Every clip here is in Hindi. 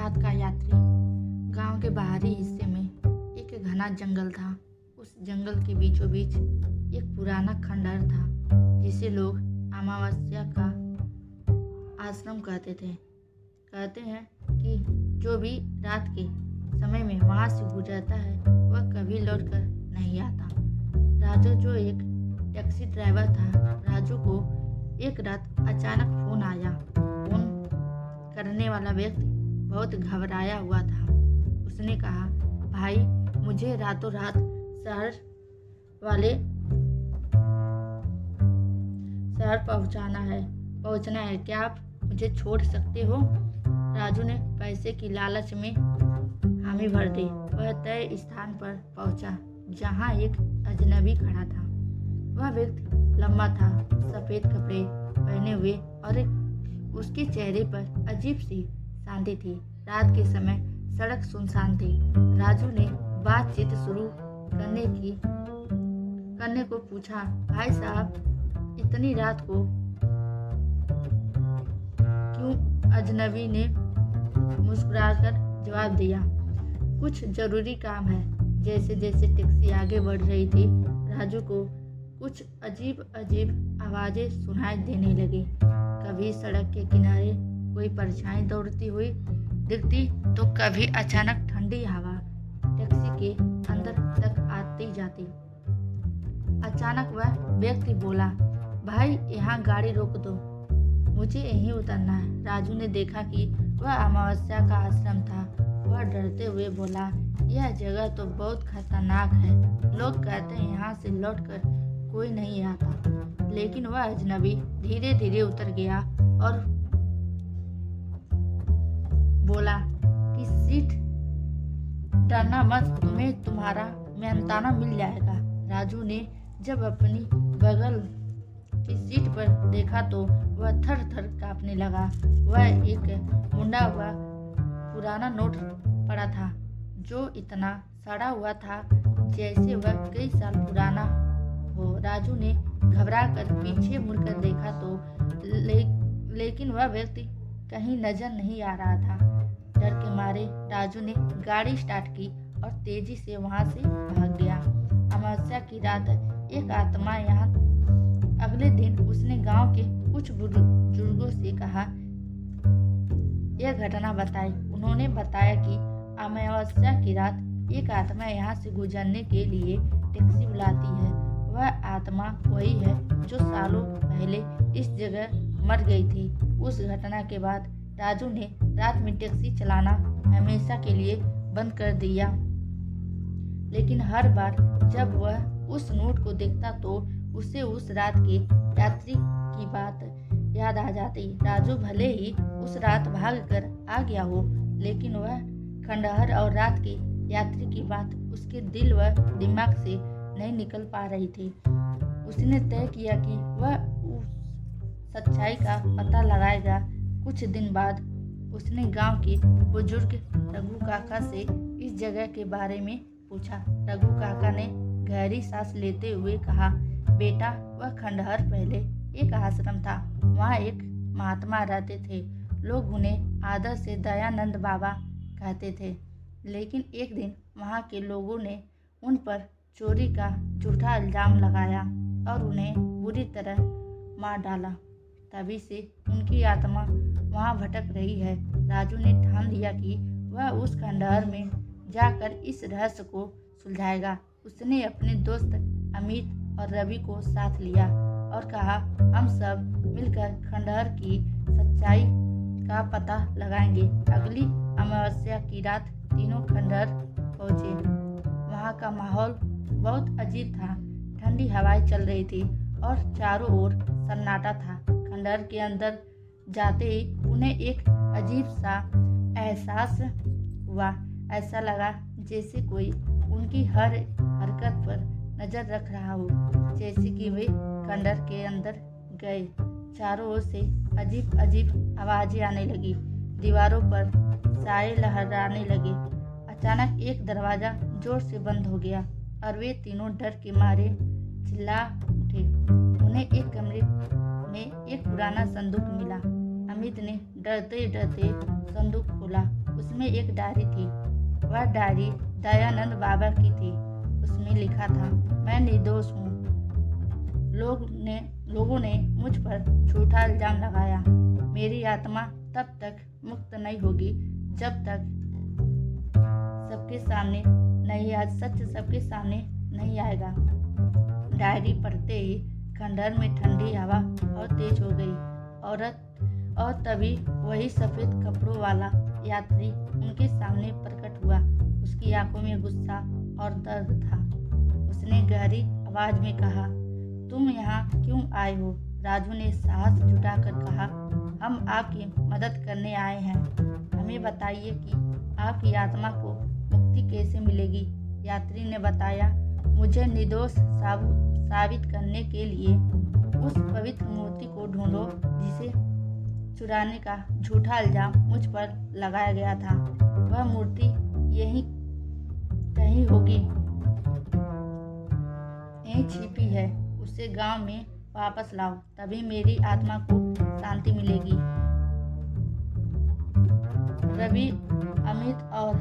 रात का यात्री। गांव के बाहरी हिस्से में एक घना जंगल था। उस जंगल के बीचों बीच एक पुराना खंडहर था जिसे लोग अमावस्या का आश्रम कहते थे। कहते हैं कि जो भी रात के समय में वहां से गुजरता है वह कभी लौटकर नहीं आता। राजू जो एक टैक्सी ड्राइवर था, राजू को एक रात अचानक फोन आया। फोन करने वाला व्यक्ति बहुत घबराया हुआ था। उसने कहा, भाई मुझे रातों रात शहर पहुंचना है, क्या आप मुझे छोड़ सकते हो? राजू ने पैसे की लालच में हामी भर दी। वह तय स्थान पर पहुंचा जहां एक अजनबी खड़ा था। वह व्यक्ति लंबा था, सफेद कपड़े पहने हुए और उसके चेहरे पर अजीब सी शांति थी। रात के समय सड़क सुनसान थी। राजू ने बातचीत शुरू करने को पूछा, भाई साहब इतनी रात को क्यों? अजनबी ने मुस्कुराकर जवाब दिया, कुछ जरूरी काम है। जैसे जैसे टैक्सी आगे बढ़ रही थी, राजू को कुछ अजीब आवाजें सुनाई देने लगी। कभी सड़क के किनारे कोई परछाई दौड़ती हुई दिखती तो कभी अचानक ठंडी हवा टैक्सी के अंदर तक आती जाती। अचानक वह व्यक्ति बोला, भाई यहाँ गाड़ी रोक दो, मुझे यहीं उतरना है। राजू ने देखा कि वह अमावस्या का आश्रम था। वह डरते हुए बोला, यह जगह तो बहुत खतरनाक है। लोग कहते हैं यहाँ से लौटकर कोई नहीं आता। लेकिन वह अजनबी धीरे धीरे उतर गया और बोला कि सीट डरना मत, तुम्हें तुम्हारा मेहनताना मिल जाएगा। राजू ने जब अपनी बगल की सीट पर देखा तो वह थर थर कांपने लगा। वह एक मुंडा हुआ पुराना नोट पड़ा था जो इतना सड़ा हुआ था जैसे वह कई साल पुराना हो। राजू ने घबरा कर पीछे मुड़कर देखा तो लेकिन वह व्यक्ति कहीं नजर नहीं आ रहा था। डर के मारे राजू ने गाड़ी स्टार्ट की और तेजी से वहां से भाग गया। अमावस्या की रात एक आत्मा यहाँ। अगले दिन उसने गांव के कुछ बुजुर्गों से कहा, यह घटना बताई। उन्होंने बताया कि अमावस्या की रात एक आत्मा यहाँ से गुजरने के लिए टैक्सी बुलाती है। वह आत्मा वही है जो सालों पहले इस जगह मर गई थी। उस घटना के बाद राजू ने रात में टैक्सी चलाना हमेशा के लिए बंद कर दिया। लेकिन हर बार जब वह उस नोट को देखता तो उसे उस रात के यात्री की बात याद आ जाती। राजू भले ही उस रात भाग कर आ गया हो, लेकिन वह खंडहर और रात के यात्री की बात उसके दिल व दिमाग से नहीं निकल पा रही थी। उसने तय किया कि वह उस सच्चाई का पता लगाएगा। कुछ दिन बाद उसने गांव के बुजुर्ग रघु काका से इस जगह के बारे में पूछा। रघु काका ने गहरी सांस लेते हुए कहा, बेटा वह खंडहर पहले एक आश्रम था। वहाँ एक महात्मा रहते थे। लोग उन्हें आदर से दयानंद बाबा कहते थे। लेकिन एक दिन वहाँ के लोगों ने उन पर चोरी का झूठा इल्जाम लगाया और उन्हें बुरी तरह मार डाला। तभी से उनकी आत्मा वहाँ भटक रही है। राजू ने ठान लिया कि वह उस खंडहर में जाकर इस रहस्य को सुलझाएगा। उसने अपने दोस्त अमित और रवि को साथ लिया और कहा, हम सब मिलकर खंडहर की सच्चाई का पता लगाएंगे। अगली अमावस्या की रात तीनों खंडहर पहुंचे। वहाँ का माहौल बहुत अजीब था। ठंडी हवाएं चल रही थी और चारों ओर सन्नाटा था। खंडहर के अंदर जाते ही उन्हें एक अजीब सा एहसास हुआ। ऐसा लगा जैसे कोई उनकी हर हरकत पर नजर रख रहा हो। जैसे कि वे खंडहर के अंदर गए, चारों ओर से अजीब अजीब आवाजें आने लगी। दीवारों पर साए लहराने लगे। अचानक एक दरवाजा जोर से बंद हो गया और वे तीनों डर के मारे चिल्ला उठे। उन्हें एक कमरे में एक पुराना संदूक मिला। अमित ने डरते डरते संदूक खोला। उसमें उसमें एक डायरी थी। वह डायरी दयानंद बाबा की थी। उसमें लिखा था, मैं निर्दोष हूँ। लोगों ने मुझ पर झूठा इल्जाम लगाया। मेरी आत्मा तब तक मुक्त नहीं होगी जब तक सच सबके सामने नहीं आएगा। डायरी पढ़ते ही खंडहर में ठंडी हवा और तेज हो गई। और तभी वही सफेद कपड़ों वाला यात्री उनके सामने प्रकट हुआ। उसकी आंखों में गुस्सा और दर्द था। उसने गहरी आवाज में कहा, तुम यहाँ क्यों आए हो? राजू ने साहस जुटाकर कहा, हम आपकी मदद करने आए हैं। हमें बताइए कि आपकी आत्मा को मुक्ति कैसे मिलेगी। यात्री ने बताया, मुझे निर्दोष साबित करने के लिए उस पवित्र मूर्ति को ढूंढो जिसे चुराने का झूठा इल्जाम मुझ पर लगाया गया था। वह मूर्ति यहीं कहीं होगी, यहीं छिपी है। उसे गांव में वापस लाओ, तभी मेरी आत्मा को शांति मिलेगी। रवि, अमित और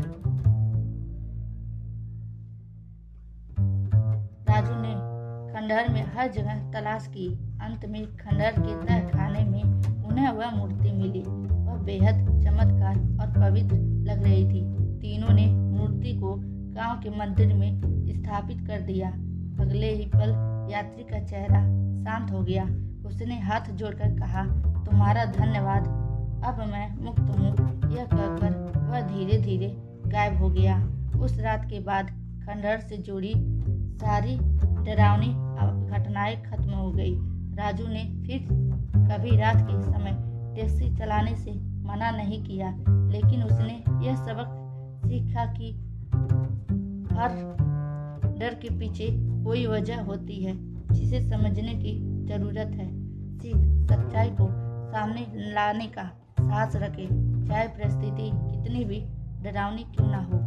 राजू ने खंडहर में हर जगह तलाश की। अंत में खंडहर के तहखाने में उन्हें वह मूर्ति मिली। वह बेहद चमत्कार और पवित्र लग रही थी। तीनों ने मूर्ति को गांव के मंदिर में स्थापित कर दिया। अगले ही पल यात्री का चेहरा शांत हो गया। उसने हाथ जोड़कर कहा, तुम्हारा धन्यवाद, अब मैं मुक्त हूँ। यह कहकर वह धीरे धीरे गायब हो गया। उस रात के बाद खंडहर से जुड़ी सारी डरावनी घटनाएं खत्म हो गई। राजू ने फिर कभी रात के समय टैक्सी चलाने से मना नहीं किया, लेकिन उसने यह सबक सीखा कि हर डर के पीछे कोई वजह होती है जिसे समझने की जरूरत है। सीख सच्चाई को सामने लाने का साहस रखे, चाहे परिस्थिति कितनी भी डरावनी क्यों ना हो।